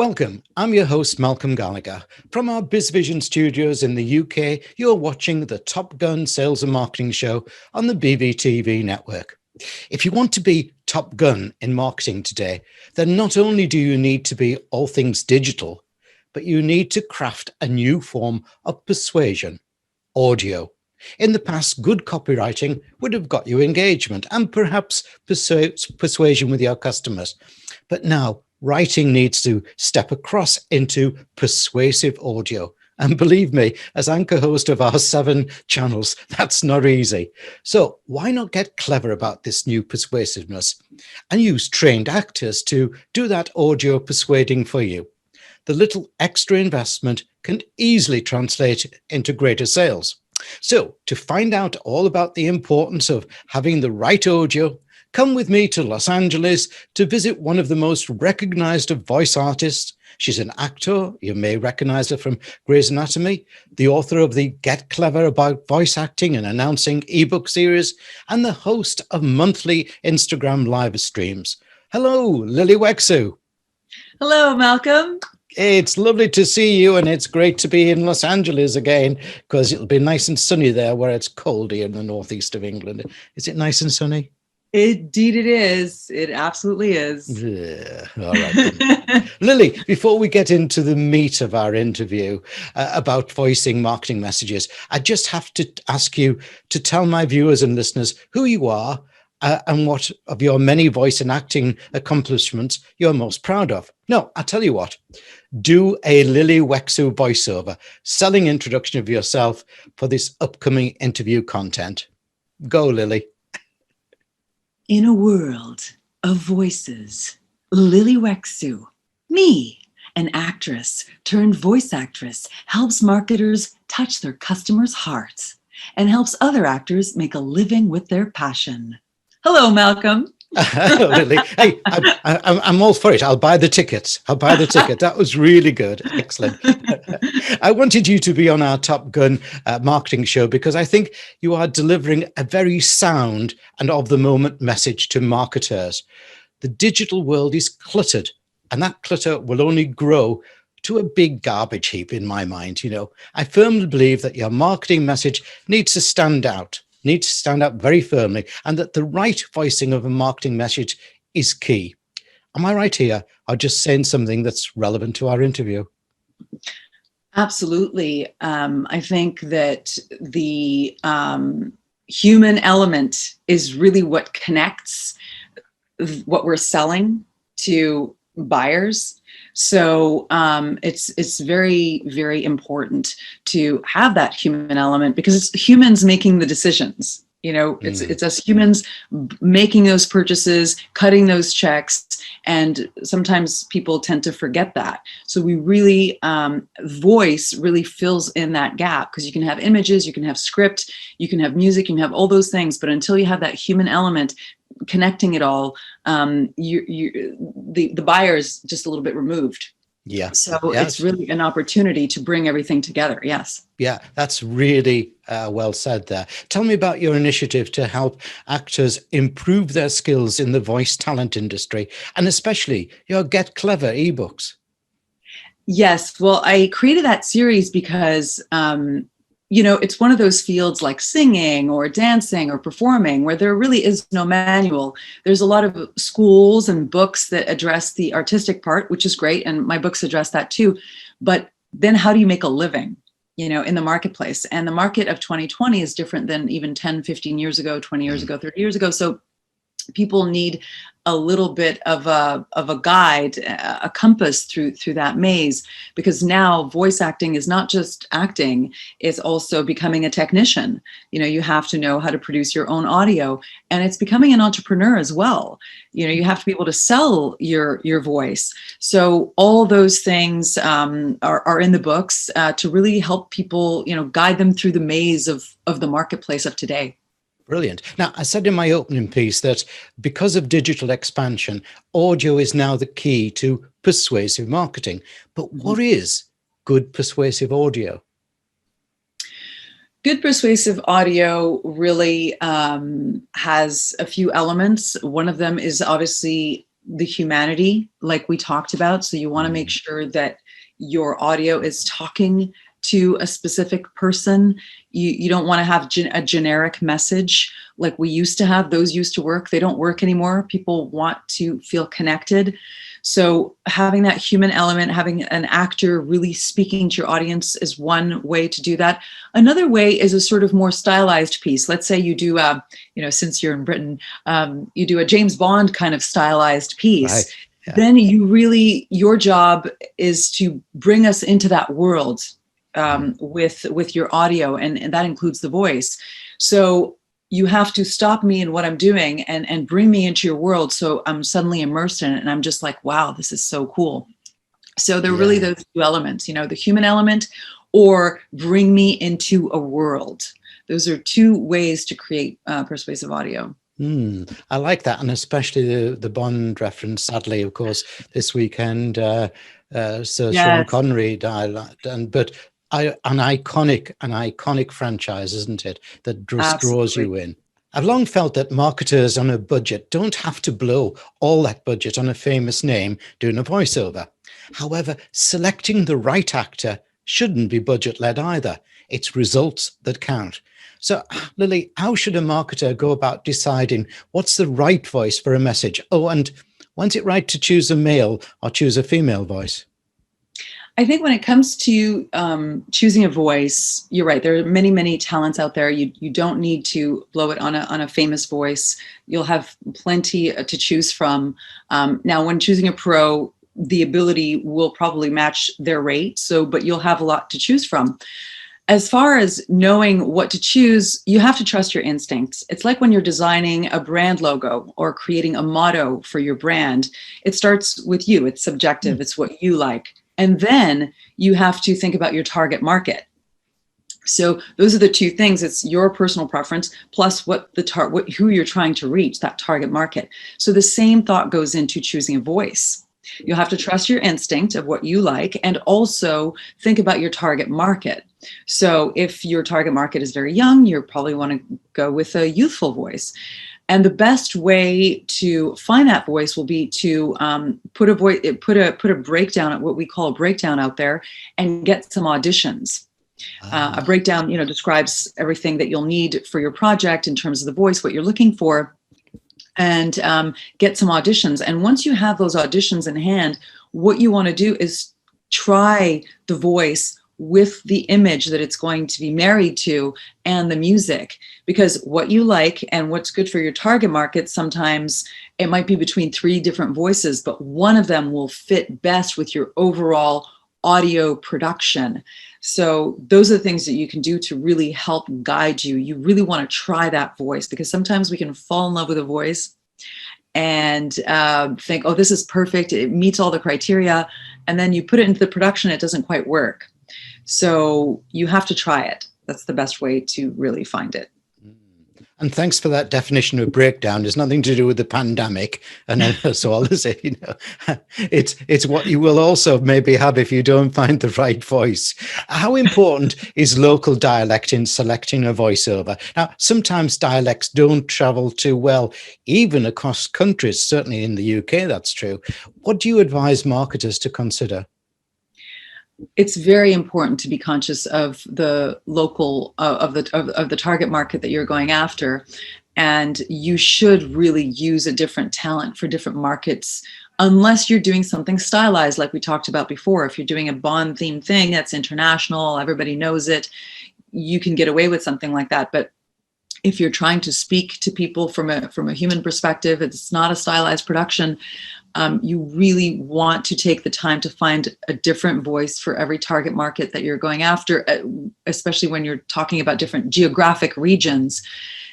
Welcome. I'm your host, Malcolm Gallagher. From our BizVision studios in the UK, you're watching the Top Gun Sales and Marketing Show on the BVTV network. If you want to be Top Gun in marketing today, then not only do you need to be all things digital, but you need to craft a new form of persuasion, audio. In the past, good copywriting would have got you engagement and perhaps persuasion with your customers. But now, writing needs to step across into persuasive audio. And believe me, as anchor host of our 7 channels, that's not easy. So why not get clever about this new persuasiveness and use trained actors to do that audio persuading for you? The little extra investment can easily translate into greater sales. So to find out all about the importance of having the right audio, come with me to Los Angeles to visit one of the most recognized of voice artists. She's an actor. You may recognize her from Grey's Anatomy, the author of the Get Clever About Voice Acting and Announcing ebook series, and the host of monthly Instagram live streams. Hello, Lili Wexu. Hello, Malcolm. It's lovely to see you, and it's great to be in Los Angeles again, because it'll be nice and sunny there where it's cold here in the northeast of England. Is it nice and sunny? Indeed it is. It absolutely is. Yeah. All right. Lili, before we get into the meat of our interview about voicing marketing messages, I just have to ask you to tell my viewers and listeners who you are and what of your many voice and acting accomplishments you're most proud of. No, I'll tell you what. Do a Lili Wexu voiceover, selling introduction of yourself for this upcoming interview content. Go, Lili. In a world of voices, Lili Wexu, me, an actress turned voice actress, helps marketers touch their customers' hearts and helps other actors make a living with their passion. Hello, Malcolm. Hello, Lili. Hey, I'm all for it. I'll buy the tickets. That was really good. Excellent. I wanted you to be on our Top Gun marketing show because I think you are delivering a very sound and of the moment message to marketers. The digital world is cluttered, and that clutter will only grow to a big garbage heap in my mind. I firmly believe that your marketing message needs to stand out very firmly, and that the right voicing of a marketing message is key. Am I right here? Or just saying something that's relevant to our interview? Absolutely. I think that the human element is really what connects what we're selling to buyers. So it's very, very important to have that human element because it's humans making the decisions. It's us humans making those purchases, cutting those checks, and sometimes people tend to forget that. So we really, voice really fills in that gap because you can have images, you can have script, you can have music, you can have all those things, but until you have that human element connecting it all, the buyer is just a little bit removed. Yeah. So yes. It's really an opportunity to bring everything together. Yes. Yeah, that's really well said there. Tell me about your initiative to help actors improve their skills in the voice talent industry, and especially your Get Clever ebooks. Yes. Well, I created that series because it's one of those fields like singing or dancing or performing where there really is no manual. There's a lot of schools and books that address the artistic part, which is great. And my books address that too. But then how do you make a living, in the marketplace? And the market of 2020 is different than even 10, 15 years ago, 20 years ago, 30 years ago. So people need a little bit of a guide, a compass through that maze, because now voice acting is not just acting, it's also becoming a technician. You have to know how to produce your own audio, and it's becoming an entrepreneur as well. You have to be able to sell your voice. So all those things are in the books to really help people, guide them through the maze of the marketplace of today. Brilliant. Now, I said in my opening piece that because of digital expansion, audio is now the key to persuasive marketing. But what is good persuasive audio? Good persuasive audio really has a few elements. One of them is obviously the humanity, like we talked about. So you want to make sure that your audio is talking to a specific person. You don't want to have a generic message like we used to have. Those used to work. They don't work anymore. People want to feel connected. So having that human element, having an actor really speaking to your audience is one way to do that. Another way is a sort of more stylized piece. Let's say you do, since you're in Britain, you do a James Bond kind of stylized piece. Right. Yeah. Then your job is to bring us into that world with your audio, and that includes the voice. So you have to stop me in what I'm doing and bring me into your world. So I'm suddenly immersed in it, and I'm just like, wow, this is so cool. So they're really those two elements, the human element or bring me into a world. Those are two ways to create persuasive audio. I like that, and especially the Bond reference. Sadly, of course, this weekend, Sir Sean Connery died, but an iconic franchise, isn't it? That just draws you in. I've long felt that marketers on a budget don't have to blow all that budget on a famous name doing a voiceover. However, selecting the right actor shouldn't be budget-led either. It's results that count. So, Lili, how should a marketer go about deciding what's the right voice for a message? Oh, and when's it right to choose a male or choose a female voice? I think when it comes to choosing a voice, you're right. There are many, many talents out there. You don't need to blow it on a famous voice. You'll have plenty to choose from. Now, when choosing a pro, the ability will probably match their rate. But you'll have a lot to choose from. As far as knowing what to choose, you have to trust your instincts. It's like when you're designing a brand logo or creating a motto for your brand. It starts with you. It's subjective. It's what you like. And then you have to think about your target market. So those are the two things. It's your personal preference plus who you're trying to reach, that target market. So the same thought goes into choosing a voice. You'll have to trust your instinct of what you like and also think about your target market. So if your target market is very young, you probably want to go with a youthful voice. And the best way to find that voice will be to put a breakdown, what we call a breakdown out there, and get some auditions. A breakdown, describes everything that you'll need for your project in terms of the voice, what you're looking for, and get some auditions. And once you have those auditions in hand, what you want to do is try the voice with the image that it's going to be married to and the music, because what you like and what's good for your target market, sometimes it might be between 3 different voices, but one of them will fit best with your overall audio production. So those are the things that you can do to really help guide you. You really want to try that voice, because sometimes we can fall in love with a voice and think, oh, this is perfect. It meets all the criteria. And then you put it into the production, it doesn't quite work. So you have to try it. That's the best way to really find it. And thanks for that definition of breakdown. It's nothing to do with the pandemic and so all is it, it's what you will also maybe have if you don't find the right voice. How important is local dialect in selecting a voiceover? Now, sometimes dialects don't travel too well, even across countries, certainly in the UK, that's true. What do you advise marketers to consider? It's very important to be conscious of the local of the target market that you're going after, and you should really use a different talent for different markets, unless you're doing something stylized like we talked about before. If you're doing a Bond themed thing that's international, everybody knows it, you can get away with something like that. But if you're trying to speak to people from a human perspective, it's not a stylized production. You really want to take the time to find a different voice for every target market that you're going after, especially when you're talking about different geographic regions.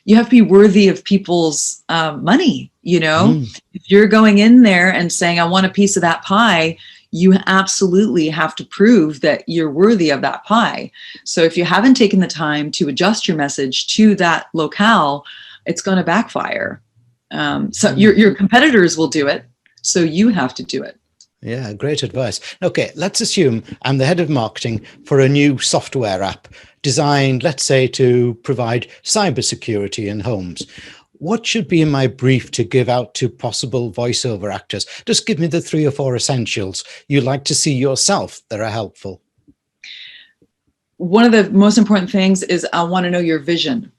You have to be worthy of people's money, If you're going in there and saying, I want a piece of that pie, you absolutely have to prove that you're worthy of that pie. So if you haven't taken the time to adjust your message to that locale, it's going to backfire. So your competitors will do it. So you have to do it. Yeah, great advice. Okay, let's assume I'm the head of marketing for a new software app designed, let's say, to provide cybersecurity in homes. What should be in my brief to give out to possible voiceover actors? Just give me the 3 or 4 essentials you like to see yourself that are helpful. One of the most important things is I want to know your vision.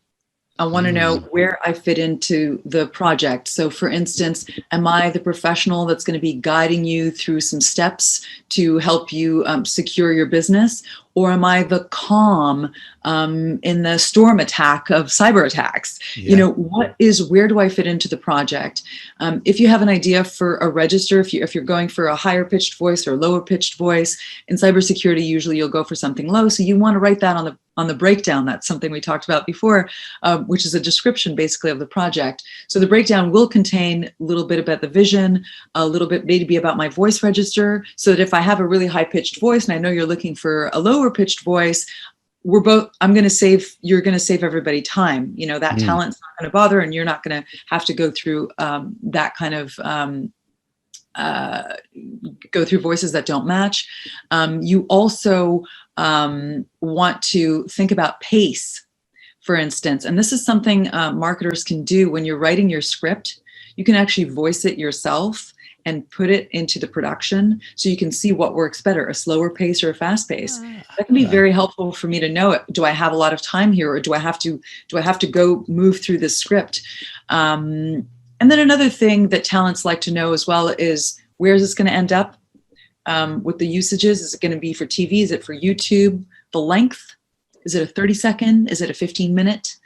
I want to know where I fit into the project. So for instance, am I the professional that's going to be guiding you through some steps to help you secure your business? Or am I the calm in the storm attack of cyber attacks? Yeah. You know, where do I fit into the project? If you have an idea for a register, if you're going for a higher pitched voice or lower pitched voice, in cybersecurity, usually you'll go for something low. So you want to write that on the breakdown. That's something we talked about before, which is a description basically of the project. So the breakdown will contain a little bit about the vision, a little bit maybe about my voice register, so that if I have a really high pitched voice and I know you're looking for a lower pitched voice, you're going to save everybody time. You know, that talent's not going to bother, and you're not going to have to go through that kind of go through voices that don't match. You also want to think about pace, for instance, and this is something marketers can do when you're writing your script. You can actually voice it yourself and put it into the production so you can see what works better, a slower pace or a fast pace. That can be very helpful for me to know it. Do I have a lot of time here, or do I have to go move through this script? And then another thing that talents like to know as well is, where is this going to end up with the usages? Is it going to be for TV? Is it for YouTube? The length? Is it a 30-second? Is it a 15-minute?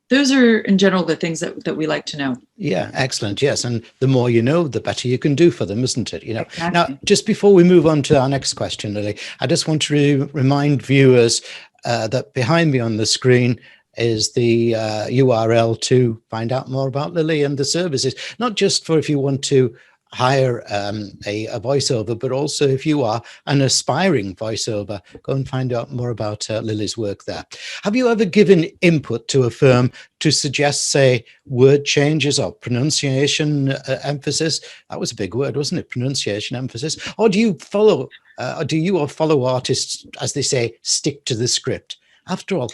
Those are, in general, the things that we like to know. Yeah, excellent. Yes. And the more you know, the better you can do for them, isn't it? You know. Exactly. Now, just before we move on to our next question, Lili, I just want to remind viewers that behind me on the screen is the URL to find out more about Lili and the services, not just for if you want to hire a voiceover, but also if you are an aspiring voiceover, go and find out more about Lili's work there. Have you ever given input to a firm to suggest, say, word changes or pronunciation emphasis? That was a big word, wasn't it? Pronunciation emphasis. Or do you follow artists, as they say, stick to the script? After all,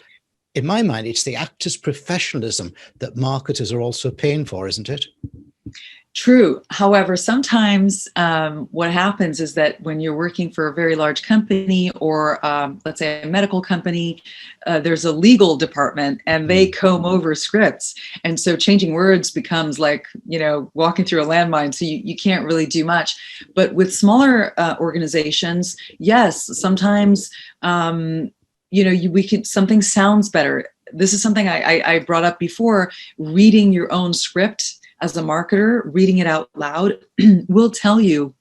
in my mind, it's the actor's professionalism that marketers are also paying for, isn't it? True. However, sometimes what happens is that when you're working for a very large company, or let's say a medical company, there's a legal department and they comb over scripts. And so changing words becomes like, you know, walking through a landmine. So you can't really do much. But with smaller organizations, yes, sometimes, something sounds better. This is something I brought up before. Reading your own script as a marketer, reading it out loud will tell you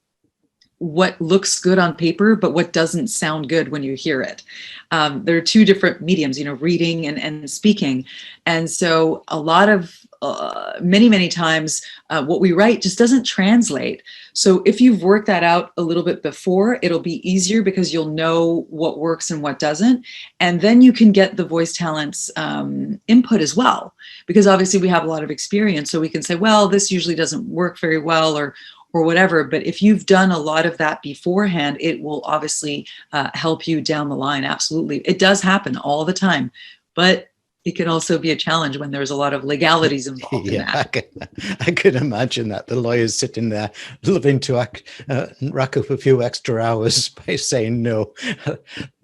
what looks good on paper, but what doesn't sound good when you hear it. There are two different mediums, you know, reading and speaking. And so a lot of, many times, what we write just doesn't translate. So if you've worked that out a little bit before, it'll be easier because you'll know what works and what doesn't. And then you can get the voice talent's input as well, because obviously we have a lot of experience. So we can say, well, this usually doesn't work very well, or whatever. But if you've done a lot of that beforehand, it will obviously help you down the line. Absolutely. It does happen all the time, but it can also be a challenge when there's a lot of legalities involved in that. I could imagine that. The lawyer's sitting there loving to rack up a few extra hours by saying no.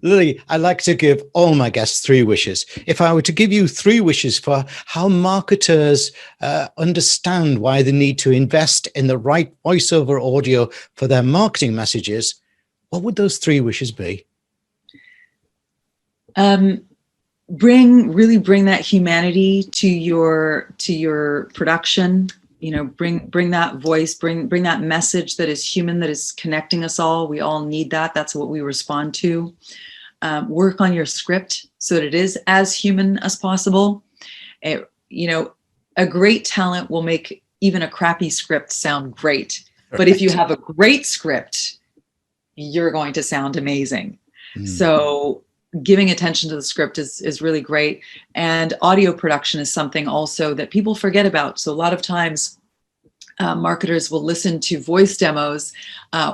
Lili, I like to give all my guests 3 wishes. If I were to give you 3 wishes for how marketers understand why they need to invest in the right voiceover audio for their marketing messages, what would those 3 wishes be? Bring that humanity to your production. You know, bring that voice, bring that message that is human, that is connecting us all. We all need that. That's what we respond to. Work on your script so that it is as human as possible. A great talent will make even a crappy script sound great. Right. But if you have a great script, you're going to sound amazing. So giving attention to the script is really great. And audio production is something also that people forget about. So a lot of times marketers will listen to voice demos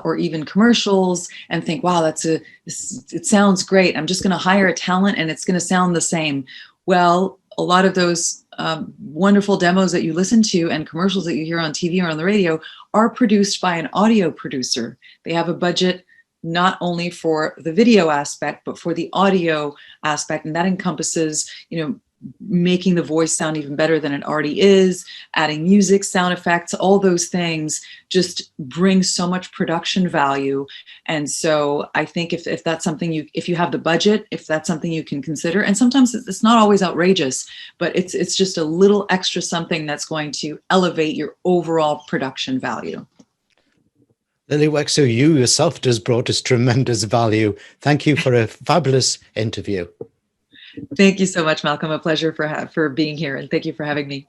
or even commercials and think, wow, it sounds great. I'm just going to hire a talent and it's going to sound the same. Well, a lot of those wonderful demos that you listen to and commercials that you hear on TV or on the radio are produced by an audio producer. They have a budget not only for the video aspect, but for the audio aspect. And that encompasses, making the voice sound even better than it already is, adding music, sound effects, all those things just bring so much production value. And so I think if that's something if you have the budget, if that's something you can consider, and sometimes it's not always outrageous, but it's just a little extra something that's going to elevate your overall production value. Lili Wexu, you yourself just brought us tremendous value. Thank you for a fabulous interview. Thank you so much, Malcolm. A pleasure for being here, and thank you for having me.